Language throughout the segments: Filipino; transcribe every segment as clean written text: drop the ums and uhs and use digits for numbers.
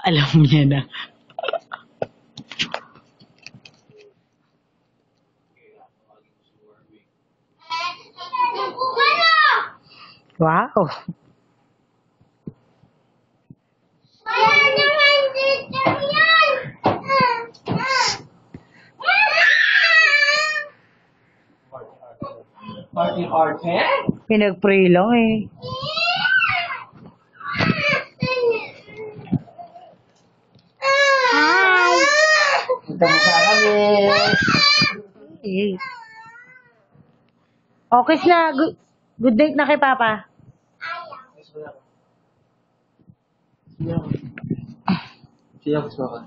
Alam niya na. Wow. Party. Pinag-pray lang eh. Punta mo sa kami. Eh. Okay na. Good night na kay Papa. Siya gusto ka.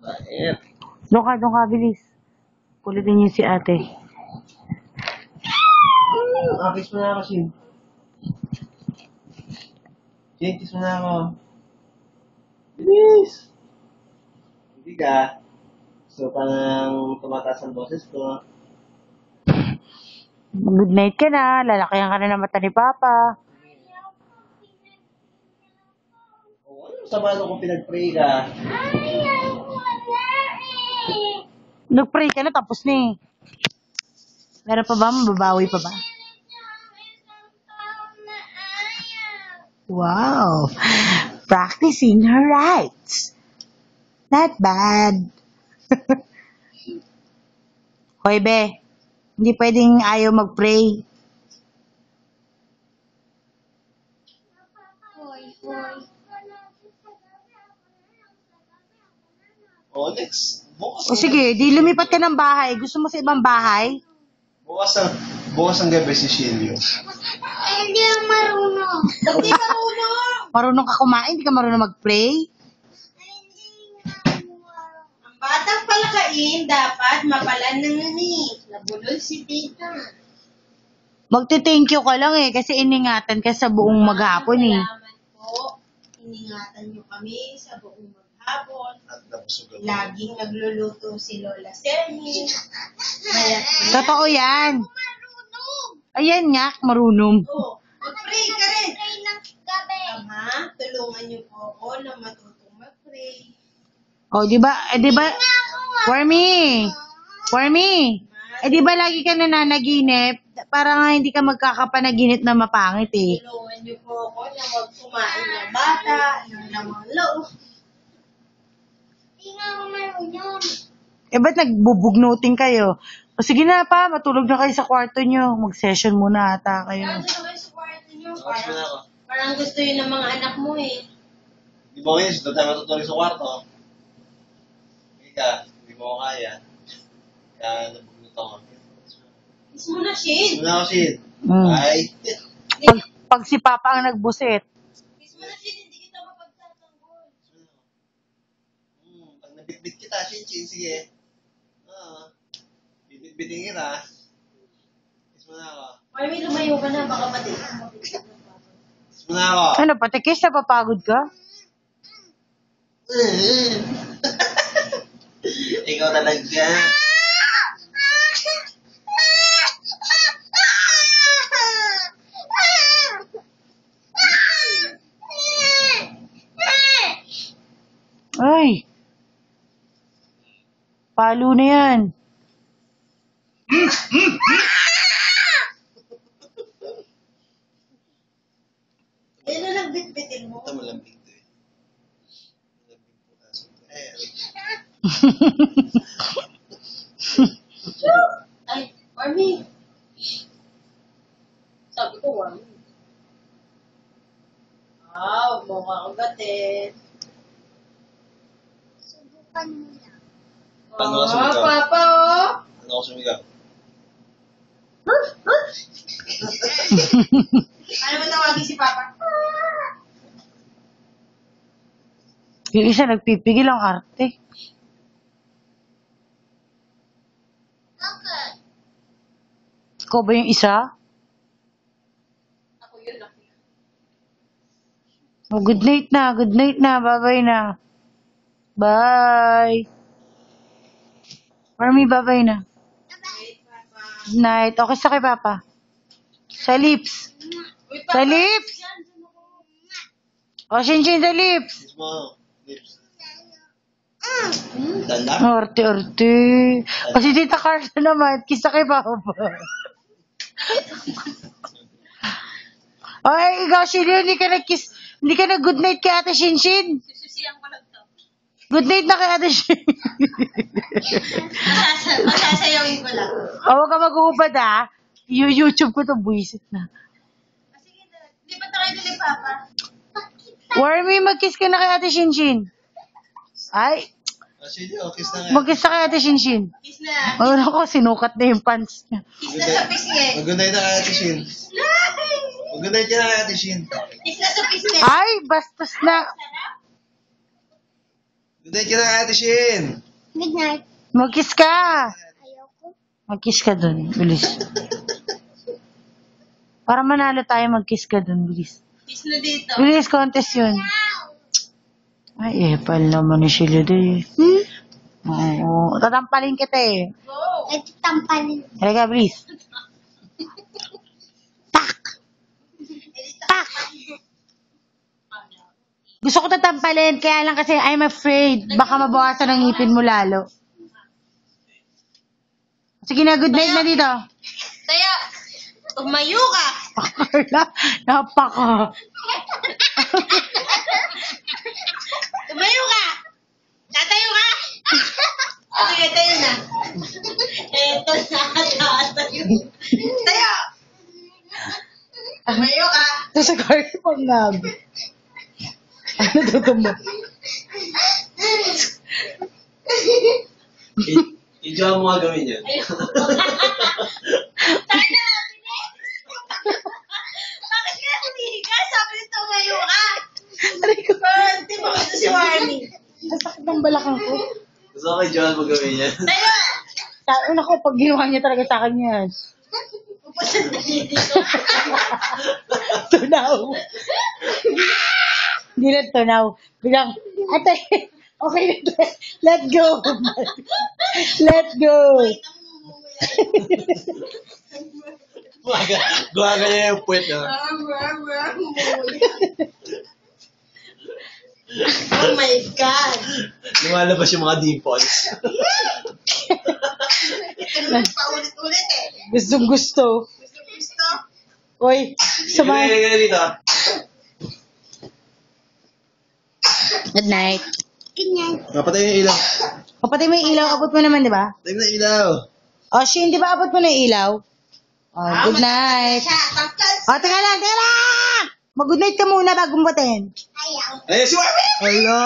Bait. Doon ka, bilis. Kulitin niyo si ate. Kiss mo na ako, Shin. Shin, kiss mo na ako. Bilis! Hindi ka. Gusto pa nang tumataas ang boses ko. Good night ka na. Lalakihan ka na ng mata ni Papa. Oo, ano sa balo kung pinag-pray ka? Nag-pray ka na tapos na eh. Meron pa ba? Mababawi pa ba? Wow. Practicing her rights. Not bad. Hoy, be. Hindi pwedeng ayaw mag-pray. O, next. Bukas O sige, di lumipat ka ng bahay. Gusto mo sa ibang bahay? Bukas ang gabi si Shilio. Hindi ako marunong. Hindi marunong. Marunong ka kumain, hindi ka marunong mag-pray? Hindi nga marunong. Ang batang palakain dapat mapalan ng nani. Nabulol si tita. Magte-thank you ka lang eh, kasi iningatan ka sa buong maghapon eh. Salamat po. Iningatan niyo kami sa buong maghapon. At nabusog ako. Laging nagluluto si Lola Semi. Totoo yan. Marunong. Ayan nga, marunong. Oh, mag-pray ka rin. Pray ng gabi. Ama, tulungan niyo po ako na matutong mag-pray. O, di ba, Wormy, di ba lagi ka nananaginip? Para nga hindi ka magkakapanaginip na mapangit eh. Tulungan niyo po ako na wag kumain ng bata, ng lamang loob. Hindi nga ako marunong. Eh, ba't nagbubugnuting kayo? O, sige na pa, matulog na kayo sa kwarto nyo. Mag-session muna ata kayo. Nandun na kayo sa kwarto niyo. Bukas mo na ako. Parang gusto yun ng mga anak mo eh. Di ba ngayon, doon tayo matutulog sa kwarto. Hindi ka, hindi mo ko kaya. Kaya nabugnuto ako. Kiss mo na, Shin. Kiss mo na ako, Shin. Mm. Bye. Pag si Papa ang nagbusit. Kiss mo na, Shin. Hindi kita mapagtatanggol. Pag nabitbit kita, Shin, sige. Bitbitin kita. Kiss mo na ako. Marami, lumayo ka na. Baka mati. Kiss mo na ako. Ano, pati kiss, napapagod ka? Ikaw talaga. Ay. Palo na yan. Yan na lang bitbitin mo. Ito malambing to eh. Malambing po kaso. Ay, Marami. Sabi ko, Marami. Wow, mukha kang gatin. Subukan mo lang. Paano ka sumigaw? Papa, oh. Ano ako sumigaw? Ano ba tawagin si Papa? Yung isa nagpipigil ang arte. Okay. Ikaw ba yung isa? Ako yun, ako yun. Oh, good night na. Bye-bye na. Bye. Marami, bye-bye na. Wait, Papa. Good night. Okay sa kay Papa. Sa lips. Wait, Sa Papa. lips. Diyan, diyan ako. O, Shinshin sa lips. Kiss mo. Lips. Tanda? Arte-arte. O, si Tita Carla naman, kiss na kay Papa. Ay, ikaw, Shirley, hindi ka nag-kiss. Hindi ka nag-good night kay Ate Shinshin. Sususiyan ko lang to. Good night na kay Ate Shinshin. Masasayawin ko lang. O, huwag ka mag-uubad, ha? YouTube ko to, buisit na. Sige na. Lipat na kayo ni Papa. Wormy, mag-kiss ka na kay Ate Shinshin. Ay, Sige, kiss na nga. mag-kiss na kay Ate Shinshin. Kiss na. Ano ko, sinukat na yung pants niya. Kiss na sa pisngi. Mag-good night na kay Ate Shin. Mag-good night ka na kay Ate Shin. Kiss na sa pisngi. Ay, bastos na. Good night ka na kay Ate Shin. Good night. Mag-kiss ka. Ayoko. Mag-kiss ka dun, bilis. Para manalo tayo, mag-kiss ka dun, bilis. Kiss na dito. Bilis, contest yun. Ay, epal naman ni Sheila day. Oo, tatampalin kita eh. Go. Ito tampalin. Halika, bilis. Tak! Tak! Gusto ko tatampalin, kaya lang kasi I'm afraid. Baka mabawasan ang ngipin mo lalo. Sige na, good night na dito. Tayo. Tumayo ka. Carla, napaka. Tumayo ka. Tatayo ka. Sige, tayo na. Eto na. Tatayo. Tayo. Tumayo ka. Ito sa Carla pang nag. Ano tutumbo? I-jowa mo nga gawin yan. Tayo. Bakit ka humihiga? Sabi niyo tumayo ka. Aray ko. Di ba ito si Warmy? Ang sakit ng balakang ko. Gusto ko kay Joel mo gawin yan. Tayo. Sabi na ko, pag ginawa niya talaga sa akin yan. Pupusan na dito. Tunaw. Hindi na tunaw. Bilang, ate, okay na. Let go. Let go. Gumagaya yung puwet na. Oh my God. Lumalabas yung mga dimples. Ito naman paulit-ulit eh. Gustong gusto. Gusto. Uy, sumay. Ganyan dito. Good night. Good night. Napatay yung ilaw. Kapatid mo yung ilaw, abot mo naman, di ba? Patay mo na yung ilaw. O, Shin, di ba abot mo na yung ilaw? Oh, good night. Siya, tangkad. O, teka lang, teka lang! Mag-good night ka muna bago batin. Ayaw. Ayun si Warmy! Hello!